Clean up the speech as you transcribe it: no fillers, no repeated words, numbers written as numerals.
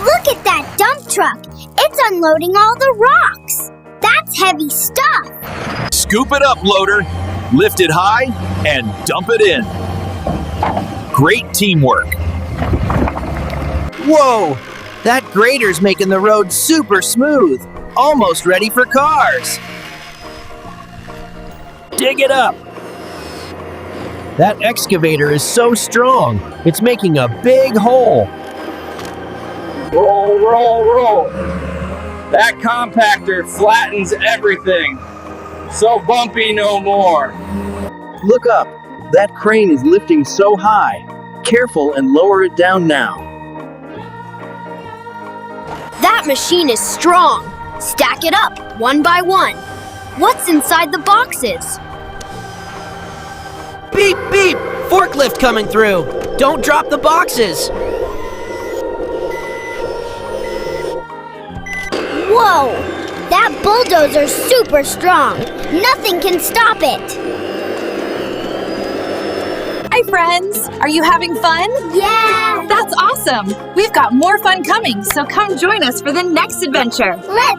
Look at that dump truck. It's unloading all the rocks. That's heavy stuff. Scoop it up, loader. Lift it high and dump it in. Great teamwork. Whoa! That grader's making the road super smooth. Almost ready for cars. Dig it up. That excavator is so strong. It's making a big hole. Roll, roll, roll. That compactor flattens everything. So bumpy no more. Look up. That crane is lifting so high. Careful and lower it down now. That machine is strong. Stack it up, one by one. What's inside the boxes? Beep, beep! Forklift coming through. Don't drop the boxes. Whoa! That bulldozer's super strong. Nothing can stop it. Hi, friends! Are you having fun? Yeah! That's awesome! We've got more fun coming, so come join us for the next adventure. Let's